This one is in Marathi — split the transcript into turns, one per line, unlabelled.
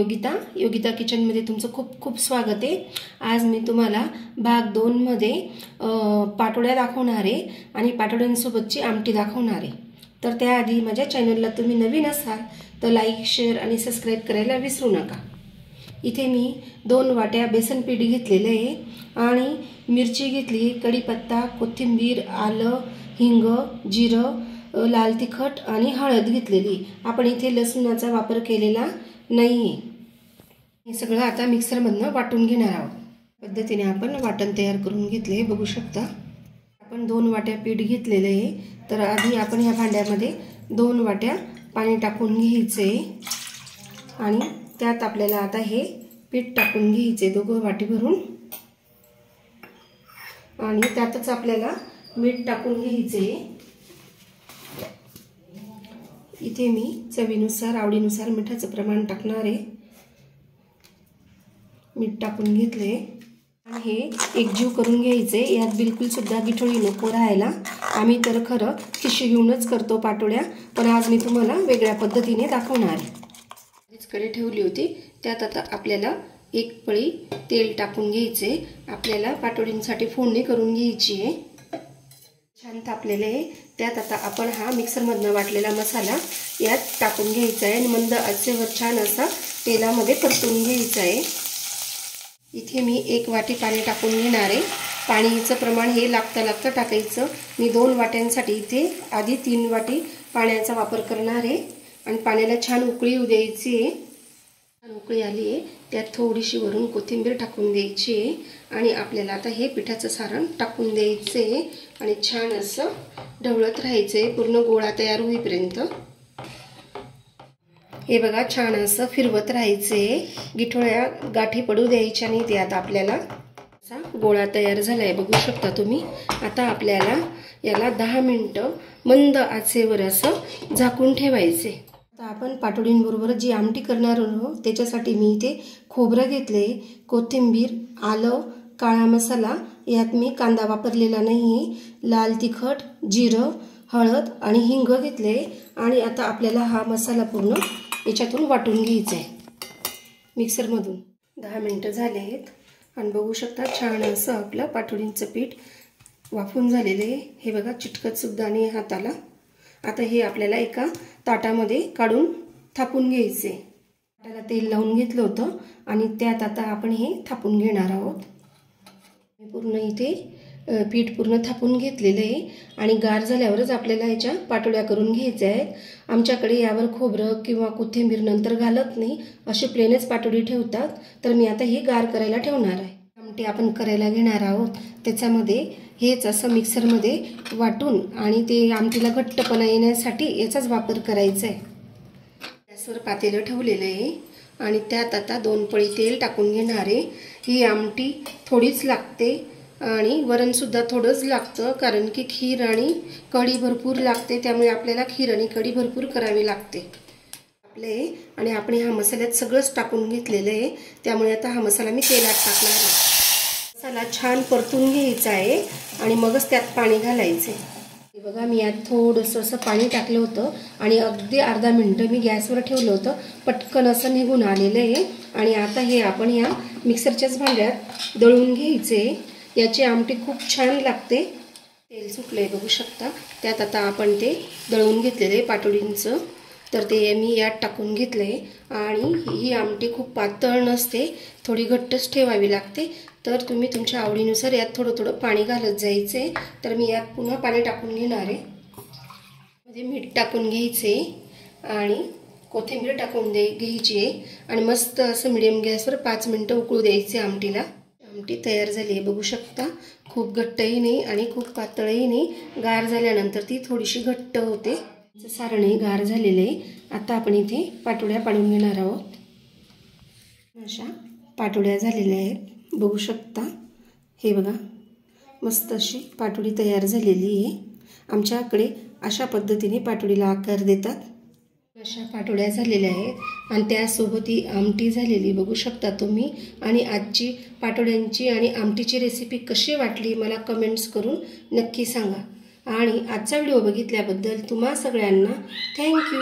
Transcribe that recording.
योगिता किचनमध्ये तुमचं खूप खूप स्वागत आहे। आज मी तुम्हाला भाग 2 मध्ये पाटोड्या दाखवणार आहे आणि पाटोड्यांसोबतची आमटी दाखवणार आहे। तर त्याआधी माझ्या चॅनलला तुम्ही नवीन असाल तर लाईक, शेअर आणि सबस्क्राइब करायला विसरू नका। इथे मी 2 वाट्या बेसन पीठ घेतलेले आहे आणि मिरची घेतली, कढीपत्ता, कोथिंबीर, आलं, हिंग, जिरं, लाल तिखट आणि हळद घेतलेली। आपण इथे लसूणाचा वापर केलेला नाहीये। हे सगळं आता मिक्सर मधनं वाटून घेणार आहोत। पद्धतीने आपण वाटण तयार करून घेतले, बघू शकता। आपण 2 वाट्या पीठ घेतलेले आहे। तर आधी आपण या भांड्यामध्ये 2 वाट्या पाणी टाकून घ्यायचे आणि त्यात आपल्याला आता हे पीठ टाकून घ्यायचे 2 वाटी भरून आणि त्यातच आपल्याला मीठ टाकून घ्यायचे। इथे मी चवीनुसार आवडीनुसार मिठाचं प्रमाण टाकणार आहे। मीठ टाकून घेतले आणि हे एकजीव करून घ्यायचे। यात बिलकुल सुद्धा गिठळी नको राहायला। आम्ही तर खरं खिशी घेऊनच करतो पाटोड्या, पण आज मी तुम्हाला वेगळ्या पद्धतीने दाखवणार आहे। कढई ठेवली होती, त्यात आता आपल्याला 1 पळी तेल टाकून घ्यायचे। आपल्याला पाटोडींसाठी फोडणी करून घ्यायची आहे। छान तापलेले आहे, त्यात आता आपण हा मिक्सर मधनं वाटलेला मसाला यात टाकून घ्यायचा आहे आणि मंद आचेवर छान असा तेलामध्ये परतून घ्यायचा आहे। इथे मी 1 वाटी पाणी टाकून घेणार आहे। पाणीचं प्रमाण हे लागता टाकायचं। मी 2 वाट्यांसाठी इथे आधी 3 वाटी पाण्याचा वापर करणार आहे आणि पाण्याला छान उकळी येऊ द्यायची आहे। छान उकळी आली आहे, त्यात थोडीशी वरून कोथिंबीर टाकून द्यायची आहे आणि आपल्याला आता हे पिठाचं सारण टाकून द्यायचे आहे आणि छान असं ढवळत राहायचे पूर्ण गोळा तयार होईपर्यंत। हे बघा, छान असं फिरवत राहायचे, गिठोळ्या गाठी पडू द्यायच्या नाही। त्यात आपल्याला असा गोळा तयार झालाय, बघू शकता तुम्ही। आता आपल्याला याला 10 मिनिटं मंद आचेवर असं झाकून ठेवायचे। आता आपण पाटोडींबरोबर जी आमटी करणार आहोत त्याच्यासाठी मी इथे खोबरं घेतले, कोथिंबीर, आलं, काळा मसाला, यात मी कांदा वापरलेला नाहीये, लाल तिखट, जिरं, हळद आणि हिंग घेतले आणि आता आपल्याला हा मसाला पूर्ण याच्यातून वाटून घ्यायचा आहे मिक्सरमधून। 10 मिनिटं झाले आहेत आणि बघू शकता छान असं आपलं पाटोडींचं पीठ वाफून झालेले आहे। हे बघा, चिटकत सुद्धा नाही हाताला। आता हे आपल्याला एका ताटामध्ये काढून थापून घ्यायचे। ताटाला तेल लावून घेतलं होतं आणि त्यात आता आपण हे थापून घेणार आहोत। पूर्ण इथे पीठ पूर्ण थापून घेतलेलं आहे आणि गार झाल्यावरच आपल्याला याच्या पाटोड्या करून घ्यायच्या आहेत। आमच्याकडे यावर खोबरं किंवा कोथिंबीर नंतर घालत नाही, असे प्लेनच पाटोडी ठेवतात। तर मी आता ही गार करायला ठेवणार आहे। आमटी आपण करायला घेणार आहोत, त्याच्यामध्ये हेच असं मिक्सरमध्ये वाटून आणि ते आमटीला घट्टपणा येण्यासाठी याचाच वापर करायचा आहे। गॅसवर पातेलं ठेवलेलं आहे आणि त्यात आता 2 पळी तेल टाकून घेणार आहे। ही आमटी थोडीच लागते आणि वरण सुद्धा थोडंच लागतं, कारण की खीर आणि कढी भरपूर लागते, त्यामुळे आपल्याला खीर आणि कढी भरपूर करावी लागते आणि आपण हा मसाल्यात सगळंच टाकून घेतलेलं आहे, त्यामुळे आता हा मसाला मी तेलात टाकणार आहे। मसाला छान परतून घ्यायचा आहे आणि मगच त्यात पाणी घालायचे। हे बघा, मी यात थोडंसं असं पाणी टाकलं होतं आणि अगदी अर्धा मिनिट मी गॅसवर ठेवलं होतं, पटकन असं निघून आलेलं आहे। आणि आता हे आपण या मिक्सरच्याच भांड्यात दळून घ्यायचे। याची आमटी खूप छान लागते। तेल सुटलंय, बघू शकता। त्यात आता आपण ते दळून घेतलेले पाटोडींचं तर ते मी यात टाकून घेतलंय आणि ही आमटी खूप पातळ नसते, थोडी घट्टच ठेवावी लागते। तर तुम्ही तुमच्या आवडीनुसार यात थोडं पाणी घालत जायचे। तर मी यात पुन्हा पाणी टाकून घेणार आहे, मध्ये मीठ टाकून घ्यायचे आणि कोथिंबीर टाकून घ्यायची आहे आणि मस्त असं मिडियम गॅसवर 5 मिनिटं उकळू द्यायचे आमटीला। आमटी तयार झाली आहे, बघू शकता। खूप घट्टही नाही आणि खूप पातळही नाही, गार झाल्यानंतर ती थोडीशी घट्ट होते। सारणही गार झालेले आहे। आता आपण इथे पाटोड्या पाडून घेणार आहोत। अशा पाटोड्या झालेल्या आहेत, बघू शकता। हे बघा, मस्त अशी पाटोडी तयार झालेली आहे। आमच्याकडे अशा पद्धतीने पाटोडीला आकार देतात। अशा पाटोड्या झालेल्या आहेत आणि त्यासोबत ही आमटी झालेली बघू शकता तुम्ही। आणि आजची पाटोड्यांची आणि आमटीची रेसिपी कशी वाटली मला कमेंट्स करून नक्की सांगा। आणि आजचा व्हिडिओ बघितल्याबद्दल तुम्हा सगळ्यांना थँक्यू।